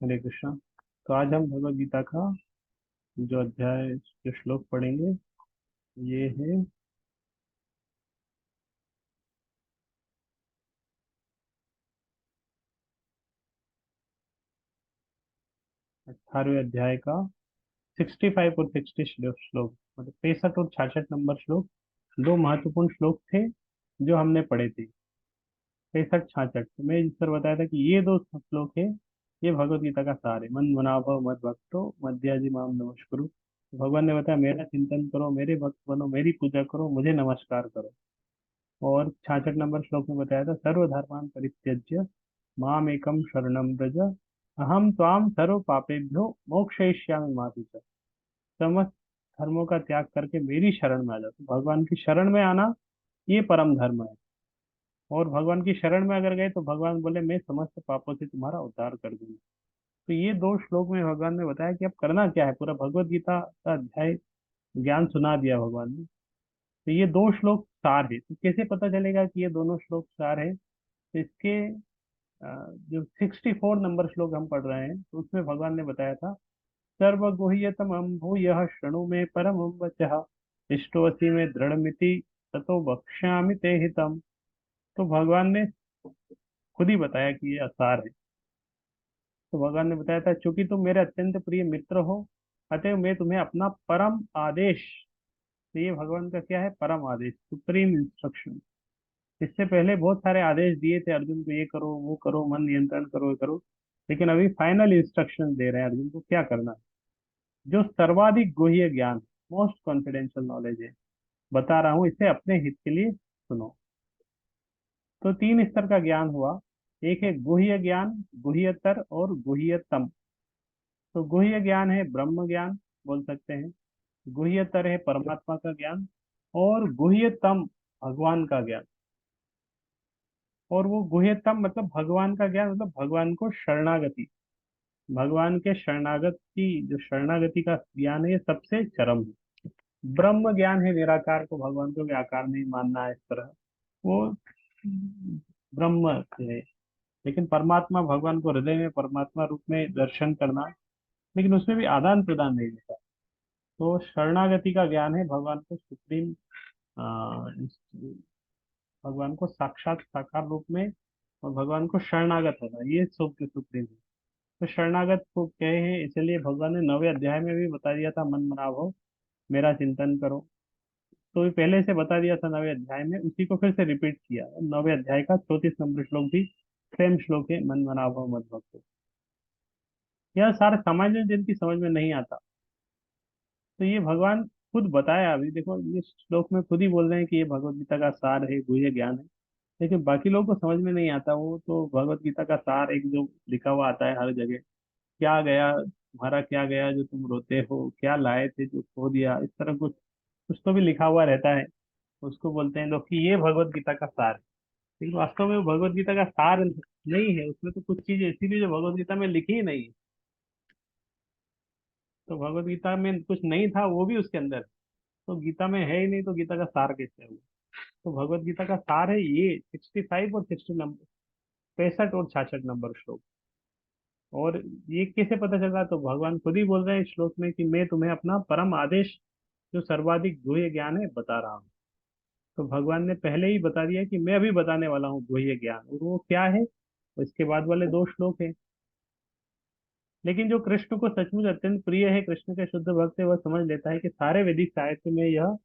हरे कृष्णा। तो आज हम भगवत गीता का जो अध्याय जो श्लोक पढ़ेंगे ये है 18वें अध्याय का 65 और 60 श्लोक, मतलब 65 और 66 नंबर श्लोक। दो महत्वपूर्ण श्लोक थे जो हमने पढ़े थे, 65 66। तो मैं इस पर बताया था कि ये दो श्लोक है, ये भगवत गीता का सार है। मन मना भव मद भक्तो मध्याजी माम नमस्कुरु। भगवान ने बताया मेरा चिंतन करो, मेरे भक्त बनो, मेरी पूजा करो, मुझे नमस्कार करो। और 66 नंबर श्लोक में बताया था सर्वधर्मान परित्यज्य माम एकम शरणम व्रज अहम त्वाम सर्व पापेभ्यो मोक्षयिष्यामि मा शुचः। समस्त धर्मों का त्याग करके मेरी शरण में आ जाओ। तो भगवान की शरण में आना ये परम धर्म है। और भगवान की शरण में अगर गए तो भगवान बोले मैं समस्त पापों से तुम्हारा उद्धार कर दूंगा। तो ये दो श्लोक में भगवान ने बताया कि अब करना क्या है। पूरा भगवत गीता का अध्याय ज्ञान सुना दिया भगवान ने। तो ये दो श्लोक सार है। तो कैसे पता चलेगा कि ये दोनों श्लोक सार है? तो इसके जो 64 नंबर श्लोक हम पढ़ रहे हैं तो उसमें भगवान ने बताया था सर्वगुह्यतम भूयः शृणु मे परम वचः इष्टोसी में दृढ़मिति ततो वक्ष्यामि ते हितम। तो भगवान ने खुद ही बताया कि ये असार है। तो भगवान ने बताया था चूंकि तुम मेरे अत्यंत प्रिय मित्र हो, अतएव मैं तुम्हें अपना परम आदेश। तो ये भगवान का क्या है? परम आदेश, सुप्रीम इंस्ट्रक्शन। इससे पहले बहुत सारे आदेश दिए थे अर्जुन को, ये करो वो करो, मन नियंत्रण करो, ये करो। लेकिन अभी फाइनल इंस्ट्रक्शन दे रहे हैं अर्जुन को क्या करना है। जो सर्वाधिक गुह्य ज्ञान, मोस्ट कॉन्फिडेंशियल नॉलेज है, बता रहा हूँ, इसे अपने हित के लिए सुनो। तो तीन स्तर का ज्ञान हुआ। एक है गुह्य ज्ञान, गुह्यतर और गुह्यतम। तो गुह्य ज्ञान है ब्रह्म ज्ञान, बोल सकते हैं। गुह्यतर है परमात्मा का ज्ञान। और गुह्यतम भगवान का ज्ञान। और वो गुह्यतम मतलब भगवान का ज्ञान, मतलब भगवान को शरणागति, भगवान के शरणागत की जो शरणागति का ज्ञान है ये सबसे चरम है। ब्रह्म ज्ञान है निराकार को, भगवान को भी आकार नहीं मानना है इस तरह, वो ब्रह्म है। लेकिन परमात्मा, भगवान को हृदय में परमात्मा रूप में दर्शन करना, लेकिन उसमें भी आदान प्रदान नहीं होता। तो शरणागति का ज्ञान है भगवान को सुप्रीम, भगवान को साक्षात साकार रूप में, और भगवान को शरणागत होना, ये सुप्रीम है। तो शरणागत को कहे हैं, इसलिए भगवान ने 9वें अध्याय में भी बता दिया था मन मना भव, मेरा चिंतन करो। तो ये पहले से बता दिया था 9वें अध्याय में, उसी को फिर से रिपीट किया। 9वें अध्याय का 34 नंबर श्लोक भी सेम श्लोक है, मन मना भव मद भक्तो। यह सारे सामान्य जिनकी समझ में नहीं आता, तो ये भगवान खुद बताया। अभी देखो ये श्लोक में खुद ही बोल रहे हैं कि ये भगवत गीता का सार है, गुह्य ज्ञान है। लेकिन बाकी लोगों को समझ में नहीं आता। वो तो भगवत गीता का सार एक जो लिखा हुआ आता है हर जगह, क्या गया तुम्हारा, क्या गया जो तुम रोते हो, क्या लाए थे जो खो दिया, इस तरह कुछ कुछ तो भी लिखा हुआ रहता है। उसको बोलते हैं लोग कि ये भगवत गीता का सार है। लेकिन वास्तव में वो भगवत गीता का सार नहीं है। उसमें तो कुछ चीजें ऐसी भी जो भगवत गीता में लिखी ही नहीं है। तो भगवत गीता में कुछ नहीं था वो भी उसके अंदर है। तो गीता में है ही नहीं तो गीता का सार कैसे हुआ? तो भगवत गीता का सार है ये 65 और 60 नंबर, 65 और 66 नंबर श्लोक। और ये कैसे पता चला? तो भगवान खुद ही बोल रहे हैं इस श्लोक में कि मैं तुम्हें अपना परम आदेश जो सर्वाधिक गुह्य ज्ञान है बता रहा हूँ। तो भगवान ने पहले ही बता दिया कि मैं अभी बताने वाला हूँ गुह्य ज्ञान, और वो क्या है, तो इसके बाद वाले दो श्लोक है। लेकिन जो कृष्ण को सचमुच अत्यंत प्रिय है, कृष्ण के शुद्ध भक्त है, वह समझ लेता है कि सारे वैदिक साहित्य में यह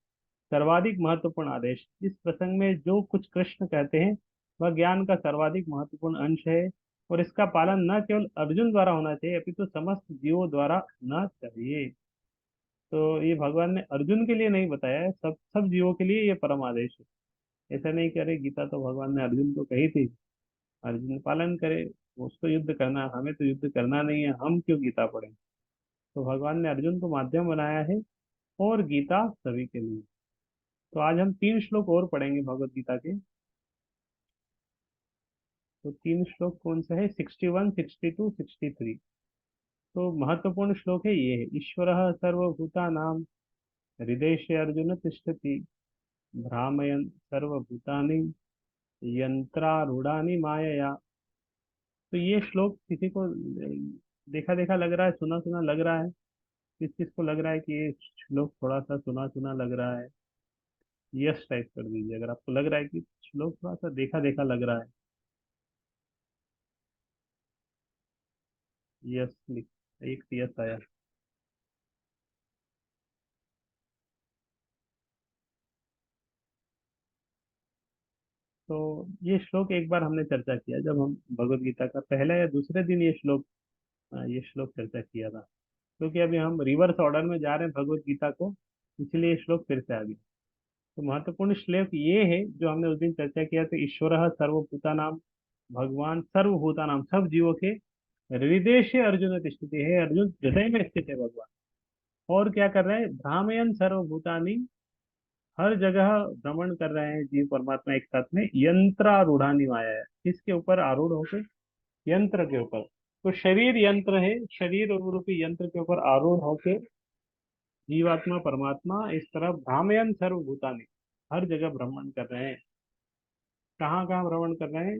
सर्वाधिक महत्वपूर्ण आदेश, इस प्रसंग में जो कुछ कृष्ण कहते हैं वह ज्ञान का सर्वाधिक महत्वपूर्ण अंश है। और इसका पालन न केवल अर्जुन द्वारा होना चाहिए अपितु समस्त जीवों द्वारा होना चाहिए। तो ये भगवान ने अर्जुन के लिए नहीं बताया है, सब सब जीवों के लिए ये परम आदेश है। ऐसा नहीं करे गीता तो भगवान ने अर्जुन को कही थी, अर्जुन पालन करे, उसको युद्ध करना, हमें तो युद्ध करना नहीं है, हम क्यों गीता पढ़ें। तो भगवान ने अर्जुन को माध्यम बनाया है, और गीता सभी के लिए। तो आज हम तीन श्लोक और पढ़ेंगे भगवत गीता के। तो तीन श्लोक कौन से है? 61, 62, 63। तो महत्वपूर्ण श्लोक है ये है, ईश्वर सर्वभूतानां हृदय अर्जुन तिष्ठति भ्रामयन् सर्वभूतानि यंत्रारूढ़ानि मायया। तो ये श्लोक किसी को देखा देखा लग रहा है, सुना सुना लग रहा है? किस किस को लग रहा है कि ये श्लोक थोड़ा सा सुना सुना लग रहा है? यस टाइप कर दीजिए अगर आपको लग रहा है कि श्लोक थोड़ा सा देखा देखा लग रहा है। यस लिख, एक यस आया। तो ये श्लोक एक बार हमने चर्चा किया, जब हम भगवत गीता का पहला या दूसरे दिन ये श्लोक चर्चा किया था। क्योंकि अभी हम रिवर्स ऑर्डर में जा रहे हैं भगवत गीता को, इसलिए ये श्लोक फिर से आ गया। तो महत्वपूर्ण श्लोक ये है जो हमने उस दिन चर्चा किया था, ईश्वर सर्वभूतानाम, भगवान सर्वभूतानाम, सब जीवों के हृदय से अर्जुन तिष्ठति है, अर्जुन हृदय में स्थित है भगवान। और क्या कर रहे हैं, भ्रामयन सर्वभूतानि, हर जगह भ्रमण कर रहे हैं जीव परमात्मा एक साथ में, यंत्रारूढ़ानि माया है, किसके ऊपर आरूढ़ होकर? यंत्र के ऊपर। तो शरीर यंत्र है, शरीर रूपी यंत्र के ऊपर आरूढ़ होके जीवात्मा परमात्मा इस तरह भ्रामयन सर्वभूतानि, हर जगह भ्रमण कर रहे हैं। कहाँ कहाँ भ्रमण कर रहे हैं?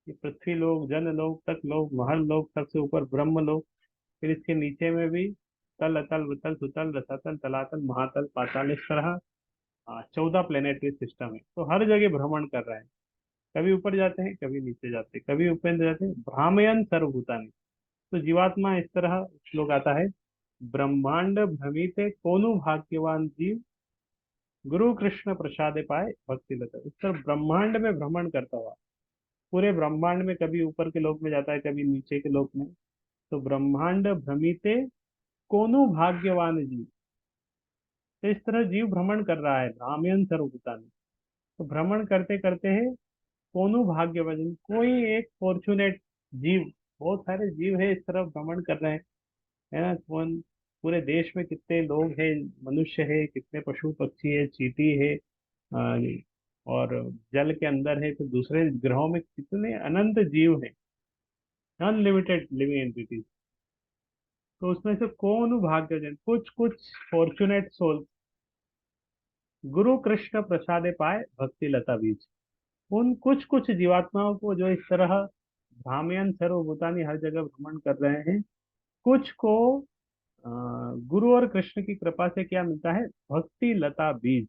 ये पृथ्वी लोक, जन लोक, तक लोक, महल लोक, सबसे ऊपर ब्रह्म लोक, फिर इसके नीचे में भी तल अतल वितल सुतल रसातल तलातल महातल पाताल, इस तरह 14 प्लेनेटरी सिस्टम है। तो हर जगह भ्रमण कर रहे हैं, कभी ऊपर जाते हैं, कभी नीचे जाते हैं, कभी ऊपर जाते हैं, भ्रामयन सर्वभूतानि। तो जीवात्मा इस तरह, श्लोक आता है, ब्रह्मांड भ्रमिते कोनु भाग्यवान जीव, गुरु कृष्ण प्रसाद पाए भक्ति लता। इस तरह ब्रह्मांड में भ्रमण करता हुआ, पूरे ब्रह्मांड में कभी ऊपर के लोक में जाता है, कभी नीचे के लोक में। तो ब्रह्मांड भ्रमिते कोनु भाग्यवान जीव, तो इस तरह जीव भ्रमण कर रहा है भ्राम्यन सर्वभूतानि। तो भ्रमण करते करते है कोनु भाग्यवान, कोई एक फॉर्चुनेट जीव, बहुत सारे जीव है इस तरह भ्रमण कर रहे हैं, है ना? कौन, पूरे देश में कितने लोग हैं, मनुष्य है, कितने पशु पक्षी है, चींटी है, अ, और जल के अंदर है, तो दूसरे ग्रहों में कितने अनंत जीव हैं, अनलिमिटेड लिविंग एंटिटीज। तो उसमें से कौन भाग्यजन, कुछ कुछ फॉर्चुनेट सोल, गुरु कृष्ण प्रसादे पाए भक्ति लता बीज, उन कुछ कुछ जीवात्माओं को जो इस तरह भ्राम्यन सर्वभूतानि हर जगह भ्रमण कर रहे हैं, कुछ को अ, गुरु और कृष्ण की कृपा से क्या मिलता है? भक्ति लता बीज,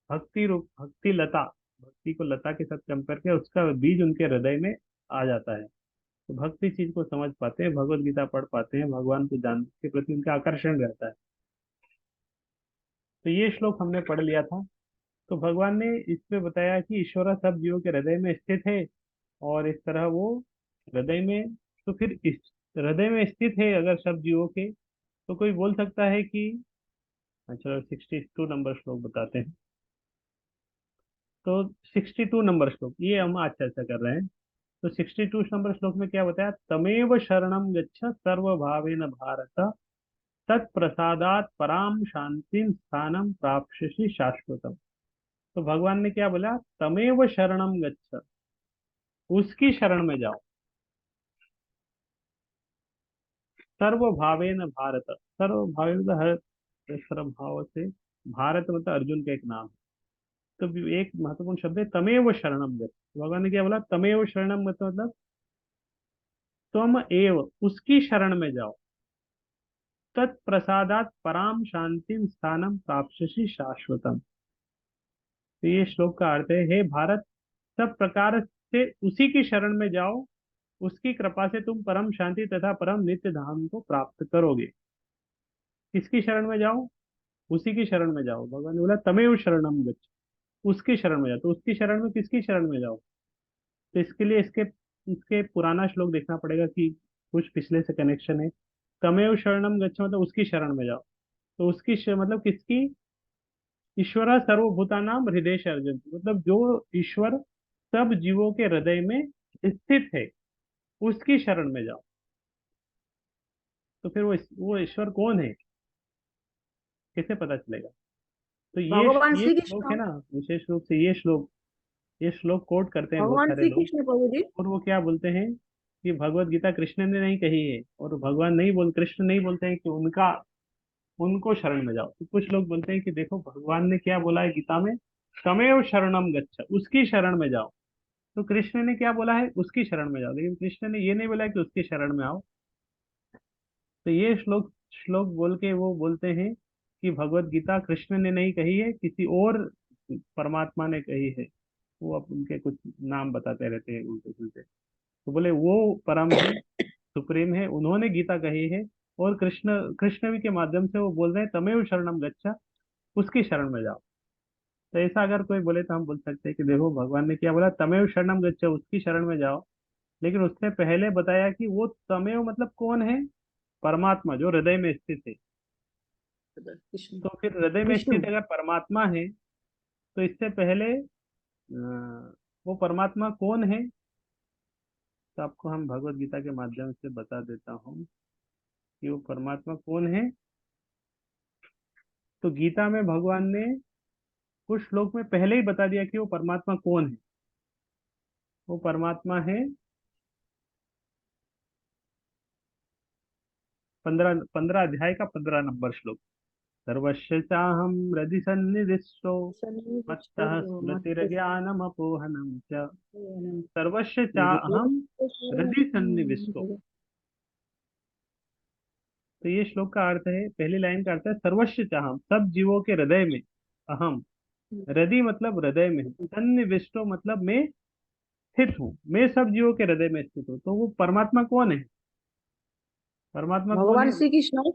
भक्ति रूप भक्ति लता, भक्ति को लता के साथ कंपेयर किया, उसका बीज उनके हृदय में आ जाता है। तो भक्ति चीज को समझ पाते हैं, भगवत गीता पढ़ पाते हैं, भगवान को जानने के प्रति उनका आकर्षण रहता है। तो ये श्लोक हमने पढ़ लिया था। तो भगवान ने इसमें बताया कि ईश्वर सब जीवों के हृदय में स्थित है, और इस तरह वो हृदय में, तो फिर इस हृदय में स्थित है अगर सब जीवों के, तो कोई बोल सकता है कि, चलो 62 नंबर श्लोक बताते हैं। तो 62 नंबर श्लोक ये हम आज चर्चा कर रहे हैं। तो 62 नंबर श्लोक में क्या बताया, तमेव शरणम गच्छ सर्वभावेन भारत, तत्प्रसादात पराम शांतिम स्थानम प्राप्स्यसि शाश्वतम। तो भगवान ने क्या बोला, तमेव शरणम गच्छ, उसकी शरण में जाओ, सर्वभावेन भारत, सर्वभावेन मतलब हर सर्वभाव से, भारत मतलब अर्जुन का एक नाम है। तो एक महत्वपूर्ण शब्द है तमेव शरणम गच्छ। भगवान ने क्या बोला, तमेव शरणम गच्छ मतलब तुम एव, उसकी शरण में जाओ, तत्प्रसादात पराम शांतिम स्थानम प्राप्स्यसि शाश्वतम। तो ये श्लोक का अर्थ है, हे भारत, सब प्रकार से उसी की शरण में जाओ, उसकी कृपा से तुम परम शांति तथा परम नित्य धाम को प्राप्त करोगे। किसकी शरण में जाओ? उसी की शरण में जाओ। भगवान ने बोला तमेव शरणम गच्छ, उसकी शरण में जाओ। तो उसकी शरण में किसकी शरण में जाओ? तो इसके लिए इसके इसके पुराना श्लोक देखना पड़ेगा कि कुछ पिछले से कनेक्शन है। तमेव शरणम गच्छ मतलब उसकी शरण में जाओ। तो उसकी मतलब किसकी? ईश्वर सर्वभूतानाम हृदय से अर्जुन, मतलब जो ईश्वर सब जीवों के हृदय में स्थित है, उसकी शरण में जाओ। तो फिर वो ईश्वर कौन है, कैसे पता चलेगा? तो भगवान ये श्री श्लोक है कृष्ण। ना, विशेष रूप से ये श्लोक कोट करते हैं बहुत भगवान सारे श्री लोग। कृष्ण प्रभु जी। और वो क्या बोलते हैं कि भगवत गीता कृष्ण ने नहीं कही है, और भगवान नहीं बोल, कृष्ण नहीं बोलते हैं कि उनका, उनको शरण में जाओ। तो कुछ लोग बोलते हैं कि देखो भगवान ने क्या बोला है गीता में, तमेव शरणम गच्छ, उसकी शरण में जाओ। तो कृष्ण ने क्या बोला है, उसकी शरण में जाओ, लेकिन कृष्ण ने ये नहीं बोला कि उसकी शरण में आओ। तो ये श्लोक श्लोक बोल के वो बोलते हैं कि भगवत गीता कृष्ण ने नहीं कही है, किसी और परमात्मा ने कही है। वो अब उनके कुछ नाम बताते रहते हैं उल्टे सुलटे। तो बोले वो परम है, सुप्रीम है, उन्होंने गीता कही है। और कृष्ण कृष्ण भी के माध्यम से वो बोल रहे हैं तमेव शरणम गच्छा, उसकी शरण में जाओ। तो ऐसा अगर कोई बोले तो हम बोल सकते हैं कि देखो भगवान ने क्या बोला, तमेव शरणम गच्छा, उसकी शरण में जाओ। लेकिन उससे पहले बताया कि वो तमेव मतलब कौन है, परमात्मा जो हृदय में स्थित है। कृष्ण। तो फिर हृदय में विष्णु। स्थित अगर परमात्मा है, तो इससे पहले वो परमात्मा कौन है, तो आपको हम भगवत गीता के माध्यम से बता देता हूँ कि वो परमात्मा कौन है। तो गीता में भगवान ने कुछ श्लोक में पहले ही बता दिया कि वो परमात्मा कौन है। वो परमात्मा है 15 अध्याय का 15 नंबर श्लोक। सर्वस्य चाहम हृदि सन्निविष्टो मत्तः स्मृतिर्ज्ञानमपोहनं च सर्वस्य चाहम हृदि सन्निविष्टो। तो ये श्लोक का अर्थ है, पहली लाइन का अर्थ है सर्वस्य चाहम, सब जीवों के हृदय में, अहम, हृदय मतलब हृदय में, सन्निविष्टो मतलब मैं स्थित हूँ, मैं सब जीवों के हृदय में स्थित हूँ। तो वो परमात्मा कौन है, परमात्मा कौन भगवान है, श्री कृष्ण।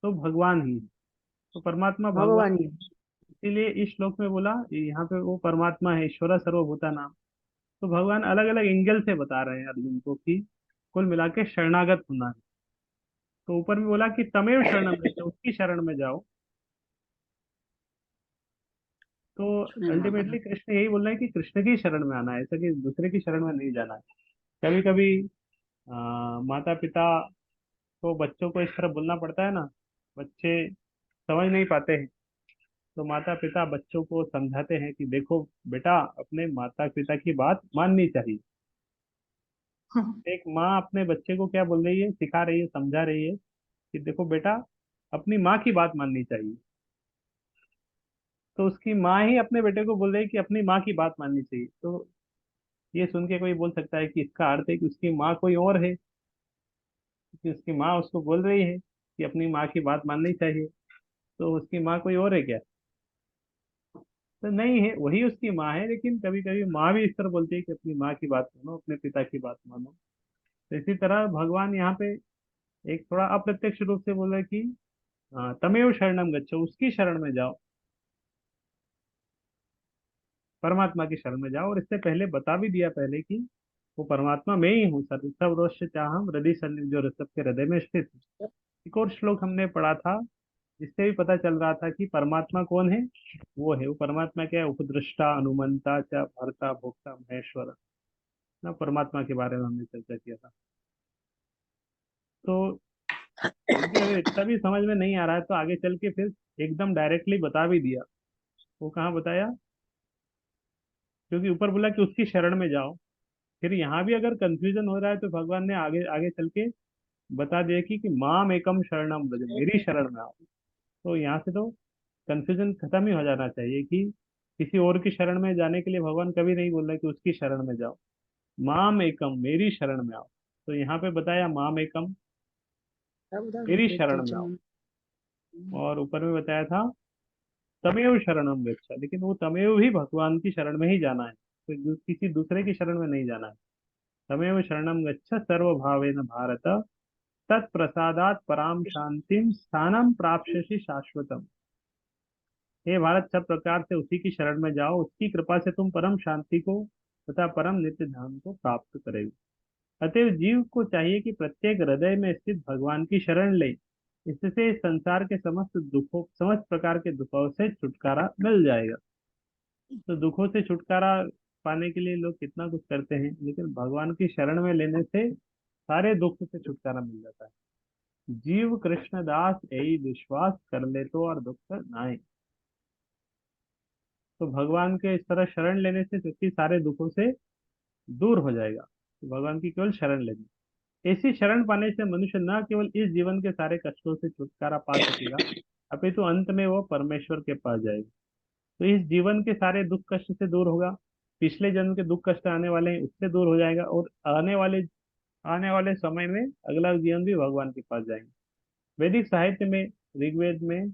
तो भगवान ही है। तो परमात्मा भगवान। भगवान ही। इसीलिए इस श्लोक में बोला यहाँ पे वो परमात्मा है, ईश्वर सर्वभूता नाम। तो भगवान अलग अलग एंगल से बता रहे हैं अर्जुन को कि कुल मिला के शरणागत होना है। तो ऊपर में बोला कि तमेव शरणम गच्छ, उसकी शरण में जाओ। तो अल्टीमेटली कृष्ण यही बोल रहे हैं कि कृष्ण की शरण में आना है, ऐसा कि दूसरे की शरण में नहीं जाना है। कभी कभी माता पिता को बच्चों को इस तरह बोलना पड़ता है ना, बच्चे समझ नहीं पाते हैं। तो माता पिता बच्चों को समझाते हैं कि देखो बेटा, अपने माता पिता की बात माननी चाहिए। एक माँ अपने बच्चे को क्या बोल रही है, सिखा रही है, समझा रही है कि देखो बेटा, अपनी माँ की बात माननी चाहिए। तो उसकी माँ ही अपने बेटे को बोल रही है कि अपनी माँ की बात माननी चाहिए। तो ये सुन के कोई बोल सकता है कि इसका अर्थ है कि उसकी माँ कोई और है, कि उसकी माँ उसको बोल रही है कि अपनी माँ की बात माननी चाहिए। तो उसकी माँ कोई और है क्या, तो नहीं है, वही उसकी माँ है। लेकिन कभी कभी माँ भी इस तरह बोलती है कि अपनी माँ की बात मानो, अपने पिता की बात मानो। तो इसी तरह भगवान यहाँ पे एक थोड़ा अप्रत्यक्ष रूप से बोल रहे हैं कि तमेव शरणम गच्छो, उसकी शरण में जाओ, परमात्मा की शरण में जाओ। और इससे पहले बता भी दिया पहले कि वो परमात्मा मैं ही हूँ, सर्व सर्वरोष्य चाहम हृदय सन्निधि, जो सबके हृदय में स्थित है। एक और श्लोक हमने पढ़ा था, जिससे भी पता चल रहा था कि परमात्मा कौन है। वो है, वो परमात्मा क्या है, उपदृष्टा अनुमंता च भर्ता भोक्ता महेश्वर। ना परमात्मा के बारे में हमने चर्चा किया था। तो यदि अगर इतना भी समझ में नहीं आ रहा है तो आगे चल के फिर एकदम डायरेक्टली बता भी दिया। वो कहाँ बताया, क्योंकि ऊपर बोला कि उसकी शरण में जाओ। फिर यहाँ भी अगर कंफ्यूजन हो रहा है तो भगवान ने आगे आगे चल के बता दिया कि माम एकम शरणम व्रज, मेरी शरण में आओ। तो यहाँ से तो कंफ्यूजन खत्म ही हो जाना चाहिए कि किसी और की शरण में जाने के लिए भगवान कभी नहीं बोल रहे कि उसकी शरण में जाओ। माम एकम, मेरी शरण में आओ। तो यहाँ पे बताया माम एकम, मेरी शरण में आओ। और ऊपर में बताया था तमेव शरणम गच्छ, लेकिन वो तमेव भी भगवान की शरण में ही जाना है, तो किसी दूसरे की शरण में नहीं जाना है। तमेव शरणम गच्छ सर्वभावेन भारत, तत्प्रसादात पराम शांतिम स्थानम प्राप्स्यसि शाश्वतम। हे भारत, सब प्रकार से उसी की शरण में जाओ, उसकी कृपा से तुम परम शांति को तथा परम नित्य धाम को प्राप्त करेंगे। अतएव जीव को चाहिए कि प्रत्येक हृदय में स्थित भगवान की शरण ले। इससे संसार के समस्त दुखों, समस्त प्रकार के दुखों से छुटकारा मिल जाएगा। तो दुखों से छुटकारा पाने के लिए लोग कितना कुछ करते हैं, लेकिन भगवान की शरण में लेने से सारे दुख से छुटकारा मिल जाता है। जीव कृष्ण दास यही विश्वास कर ले तो और दुख नाय। तो भगवान के इस तरह शरण लेने से व्यक्ति सारे दुखों से दूर हो जाएगा। तो भगवान की केवल शरण लेनी, ऐसी शरण पाने से मनुष्य न केवल इस जीवन के सारे कष्टों से छुटकारा पा सकेगा, अपितु अंत में वो परमेश्वर के पास जाएगा। तो इस जीवन के सारे दुख कष्ट से दूर होगा, पिछले जन्म के दुख कष्ट आने वाले हैं उससे दूर हो जाएगा, और आने वाले समय में अगला जीवन भी भगवान के पास जाएंगे। वैदिक साहित्य में, ऋग्वेद में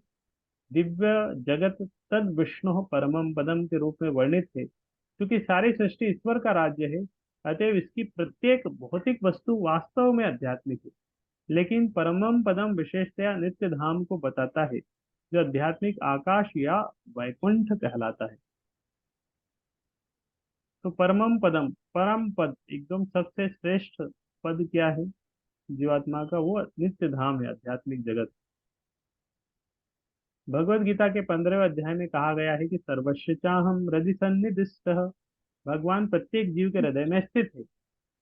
दिव्य जगत तद विष्णु परमम पदम के रूप में वर्णित है। क्योंकि सारी सृष्टि ईश्वर का राज्य है, अतएव इसकी प्रत्येक भौतिक वस्तु वास्तव में आध्यात्मिक है। लेकिन परमम पदम विशेषतया नित्य धाम को बताता है, जो आध्यात्मिक आकाश या वैकुंठ कहलाता है। तो परमम पदम, परम पद, एकदम सबसे श्रेष्ठ पद क्या है जीवात्मा का? वो नित्य धाम है, आध्यात्मिक जगत। भगवत गीता के 15वें अध्याय में कहा गया है कि सर्वस्य चाहम हृदि सन्निधिस्थः, भगवान प्रत्येक जीव के हृदय में स्थित है।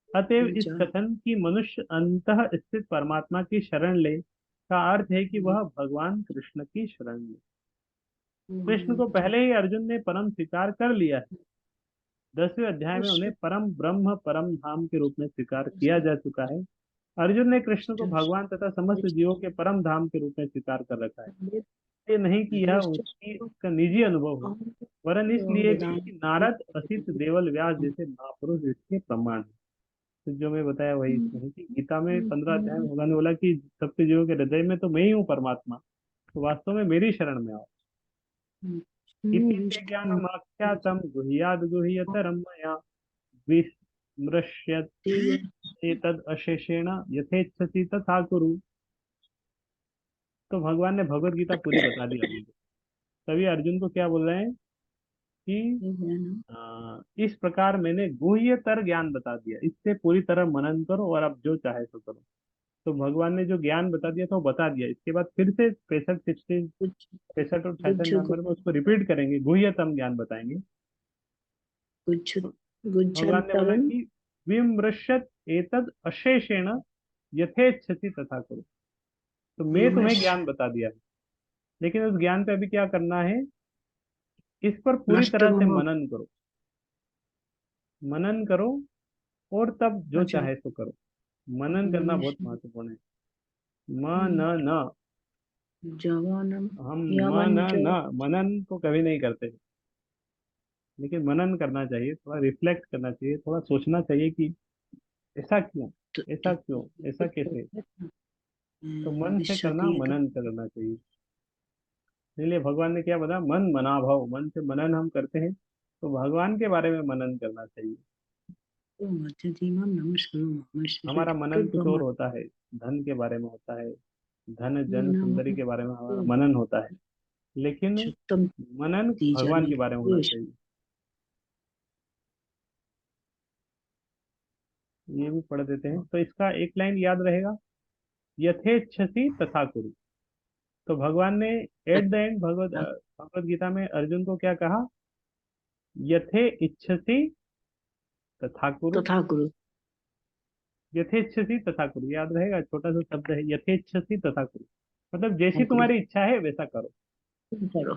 अतएव इस जा कथन की मनुष्य अंतः स्थित परमात्मा की शरण ले का अर्थ है कि वह भगवान कृष्ण की शरण ले। कृष्ण को जा पहले ही अर्जुन ने परम स्वीकार कर लिया है। 10वें अध्याय में उन्हें कृष्ण परम ब्रह्म, परम धाम के रूप में स्वीकार किया जा चुका है। अर्जुन ने कृष्ण को भगवान तथा समस्त जीवों के परम धाम के रूप में स्वीकार कर रखा है। ये नहीं कि यह उसका निजी अनुभव हो, वरन इसलिए भी कि नारद, असित, देवल, व्यास जैसे महापुरुष इसके प्रमाण हैं। तो जो मैं बताया वही इसमें है कि गीता में 15 अध्याय में भगवान ने बोला कि सबके जीवों के हृदय में तो मैं ही हूँ परमात्मा, तो वास्तव में मेरी शरण में आओ। इति ते ज्ञानम् आख्यातं गुह्याद् गुह्यतरं मया विस्मृश्यते तद अशेषेण यथेच्छसि तथा कुरु। तो भगवान ने भगवत गीता पूरी बता दी अर्जुन को। तभी अर्जुन को क्या बोल रहे हैं कि इस प्रकार मैंने गुह्यतर ज्ञान बता दिया, इससे पूरी तरह मनन करो और अब जो चाहे सो करो। तो भगवान ने जो ज्ञान बता दिया था वो बता दिया, इसके बाद फिर से 65, 60, 65 और 66 नंबर में उसको रिपीट करेंगे, गुह्यतम ज्ञान बताएंगे। तो भगवान ने बोला गुच्छन्तरन् कि विमृश्यत एतद अशेषेण यथेच्छसि तथा करो। तो मैं तुम्हें विमृश ज्ञान बता दिया है, लेकिन उस ज्ञान पे अभी क्या करना है? इस पर पूरी तरह से नष्टमोह मनन करो, मनन करो, और तब जो अच्छा चाहे सो करो। मनन करना बहुत महत्वपूर्ण है। म न न, जवानम हम म न यवंच न मनन तो कभी नहीं करते, लेकिन मनन करना चाहिए, थोड़ा रिफ्लेक्ट करना चाहिए, थोड़ा सोचना चाहिए कि ऐसा क्यों, ऐसा क्यों, ऐसा कैसे। तो मन से करना, विशति मनन करना चाहिए। इसलिए भगवान ने क्या बताया? मन मना भाव, मन से मनन हम करते हैं, तो भगवान के बारे में मनन करना चाहिए। मध्यधीमं नमस्कार हमारा मनन कुछ और ब्रह्म होता है, धन के बारे में होता है, धन जन सुंदरी नमो के बारे में हमारा मनन होता है, लेकिन चित्तम मनन भगवान तीजनि के बारे में होना चाहिए। ये भी पढ़ देते हैं, तो इसका एक लाइन याद रहेगा, यथेच्छसि तथा कुरु। तो भगवान ने at the end Bhagavad Gita में अर्जुन को क्या कहा? यथे इच्छसि तथा कुरु। तथा गुरु यथेच्छसि तथा कुरु याद रहेगा, छोटा सा शब्द है, यथेच्छसि तथा कुरु। मतलब जैसी गुरु तुम्हारी इच्छा है वैसा करो। करो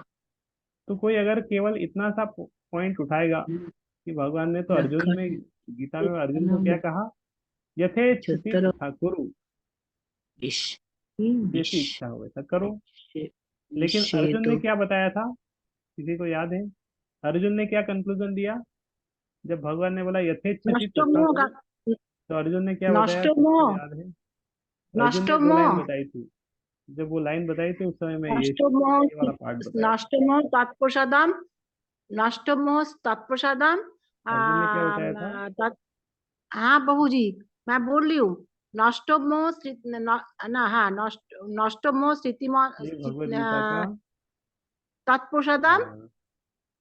तो कोई अगर केवल इतना सा पॉइंट उठाएगा कि भगवान ने तो अर्जुन में, लखन गीता में अर्जुन को क्या कहा? यथेच्छसि चतर तथा कुरु, विश जैसी विश इच्छा हो वैसा करो। लेकिन अर्जुन ने विषेतु क्या बताया था, किसी को याद है? अर्जुन ने क्या कंक्लूजन दिया जब भगवान ने बोला यथेच्छसि तथा नष्टमोह का कुरु? तो अर्जुन ने क्या बताया, किसको नष्टमोह याद है? अर्जुन ने दो लाइन नष्टमोह बताई थी। जब वो लाइन बताई थी उस समय मैं नष्टमोह ये वाला पार्ट बताया था। नष्टमोह तत्प्रसादम नष्टमोह तत्प्रसादम अर्जुन ने क्या बताया था? हाँ बहू जी मैं बोल रही हूँ नष्टमोह ना हाँ नष्टमोह ये भगवत गीता का तत्प्रसादम हाँ,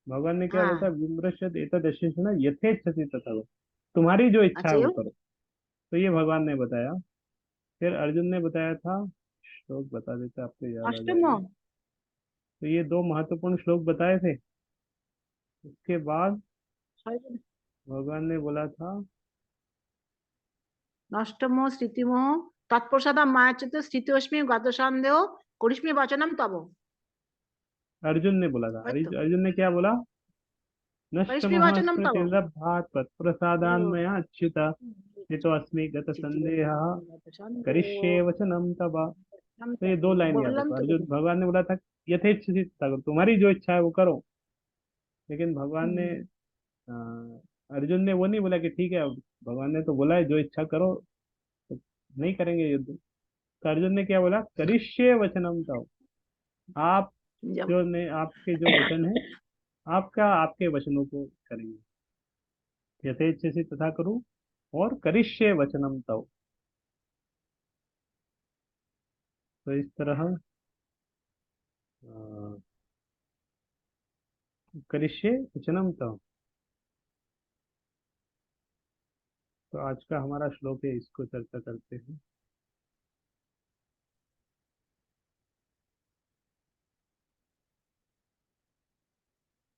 भगवान ने क्या बोलता? हाँ विमृश्यत एतद् अशेषेण यथेच्छसि तथा कुरु। तुम्हारी जो इच्छा है अच्छा वो करो। तो ये भगवान ने बताया। फिर अर्जुन ने बताया था, श्लोक बता देते आपको याद आ जाएगा। नष्टमोह तो ये दो महत्वपूर्ण श्लोक बताए थे। उसके बाद भगवान ने बोला था, नष्टमोह स्थितिमोह तत्प्रसादम मायाचित स्थितिस्मि गतसंदेह कुरिष्मि वचनम तब अर्जुन ने बोला था, तो अर्जुन ने क्या बोला? कुरिष्मि नष्टमोह वचनम तब स्मृतिर्लब्धात् तत्प्रसादान्मया अच्युत हितो अस्मि गत संदेहः करिष्ये वचनम तव। तो ये दो लाइन याद बोललाम रखो, तो अर्जुन, भगवान ने बोला था यथेच्छसि तथा करो, तुम्हारी जो इच्छा है वो करो। लेकिन भगवान ने अ, अर्जुन ने वो नहीं बोला कि ठीक है, अब भगवान ने तो बोला है जो इच्छा करो, तो नहीं करेंगे युद्ध। तो अर्जुन ने क्या बोला, करिष्ये वचनम तव। आप जब जो ने आपके जो वचन है, आपका आपके वचनों को करेंगे, यथेच्छसि तथा करूँ, और करिष्ये वचनम तव। तो इस तरह करिष्ये वचनम तव। तो आज का हमारा श्लोक है, इसको चर्चा करते हैं।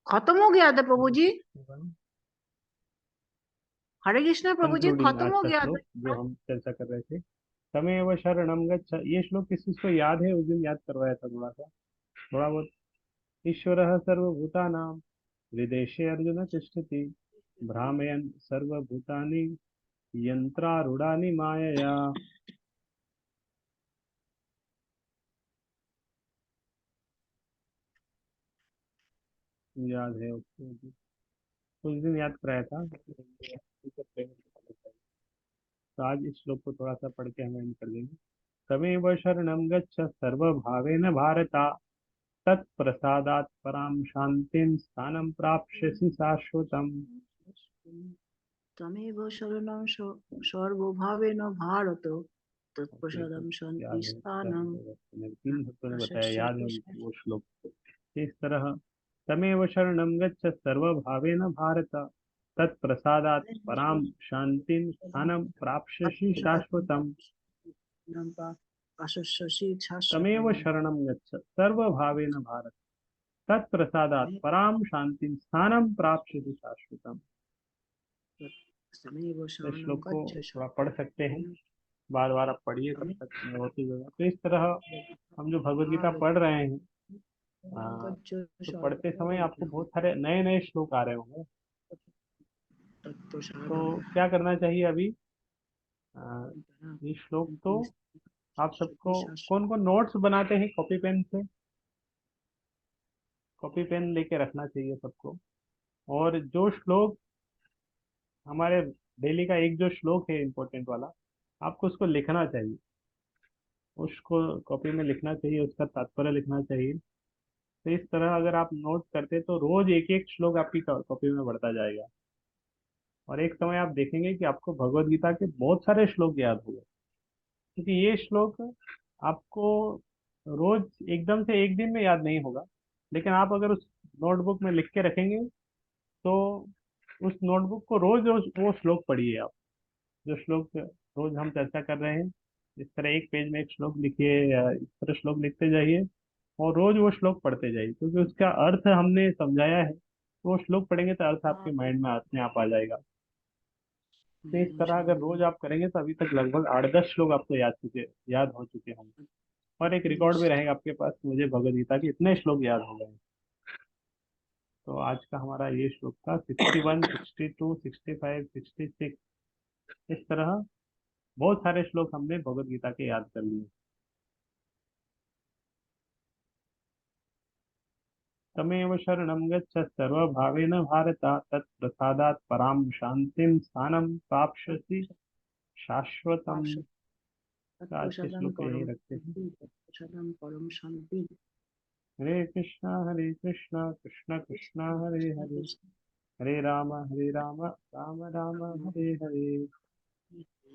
खत्म हो गया था प्रभु जी। हरे कृष्ण प्रभु जी, कंक्लूडिंग खत्म आज हो का गया श्लोक जो था। हम चर्चा कर रहे थे। तमेव शरणम गच्छ। ये श्लोक किस किसको याद है, उस दिन याद करवाया था थोड़ा सा, थोड़ा बहुत। ईश्वरः सर्वभूतानां हृदेशे अर्जुन तिष्ठति, भ्रामयन् सर्वभूतानि यंत्रारूढ़ानि मायया। याद है उसको, उस दिन याद कराया था। तो आज इस श्लोक को थोड़ा सा पढ़ के हम एंड कर देंगे। तमेव शरणं गच्छ सर्वभावेन भारत, तत्प्रसादात् परां शान्तिं स्थानं प्राप्स्यसि शाश्वतम्। तमेव शरणं सर्वभावेन भारत, ओके, तो तत्प्रसादं याद शांति है क्या स्थानम। है, तीन भक्तों ने बताया, आशस्य याद है कृष्ण। उनको वो श्लोक। इस तरह तमेव शरणं गच्छ सर्वभावेन भारत, तत्प्रसादात् परां शान्तिं स्थानं प्राप्स्यसि शाश्वतम्। आशस्य तमेव शाश्वतम्। शरणं गच्छ सर्वभावेन भारत, तत्प्रसादात् परां शान्तिं स्थानं प्राप्स्यसि शाश्वतम्। तमेव तो इस शरणं श्लोक को गच्छ थोड़ा पढ़ सकते हैं, बार बार आप पढ़िए तब तक होती जगह। तो इस तरह हम जो भगवत गीता भारत पढ़ रहे हैं, गच्छ तो पढ़ते समय आपको सर्वभावेन बहुत सारे नए नए श्लोक आ रहे होंगे। तो तत्प्रसादं क्या करना चाहिए अभी, आ, ये श्लोक तो शांति आप सबको, कौन शाश्वतम्। कौन नोट्स बनाते हैं कॉपी पेन से, कॉपी पेन लेके रखना चाहिए सबको। और जो श्लोक हमारे डेली का एक जो श्लोक है इम्पोर्टेंट वाला, आपको उसको लिखना चाहिए, उसको कॉपी में लिखना चाहिए, उसका तात्पर्य लिखना चाहिए। तो इस तरह अगर आप नोट करते तो रोज एक एक श्लोक आपकी कॉपी में बढ़ता जाएगा, और एक समय आप देखेंगे कि आपको भगवत गीता के बहुत सारे श्लोक याद हो गए। क्योंकि ये श्लोक आपको रोज एकदम से एक दिन में याद नहीं होगा, लेकिन आप अगर उस नोटबुक में लिख के रखेंगे, तो उस नोटबुक को रोज रोज वो श्लोक पढ़िए आप, जो श्लोक रोज हम चर्चा कर रहे हैं। इस तरह एक पेज में एक श्लोक लिखिए, या इस तरह श्लोक लिखते जाइए, और रोज वो श्लोक पढ़ते जाइए, क्योंकि उसका अर्थ हमने समझाया है। तो वो श्लोक पढ़ेंगे तो अर्थ आपके माइंड में अपने आप आ जाएगा। तो इस तरह अगर रोज आप करेंगे तो अभी तक लगभग 8-10 श्लोक आपको याद हो चुके होंगे। और एक रिकॉर्ड भी रहेगा आपके पास, मुझे भगवद गीता के इतने श्लोक याद हो गए। तो आज का हमारा ये श्लोक था 61, 62, 65, 66। इस तरह बहुत सारे श्लोक हमने भगवद गीता के याद कर लिए। तमेव शरणं गच्छ सर्वभावेन भारत, तत्प्रसादात् परां शान्तिं स्थानं प्राप्स्यसि शाश्वतम्। तो आज के तत्प्रसादं श्लोक को यहीं परम रखते हैं। शांति, तत्प्रसादं परम शांति। हरे कृष्णा कृष्ण कृष्ण हरे हरे, हरे राम राम राम हरे हरे।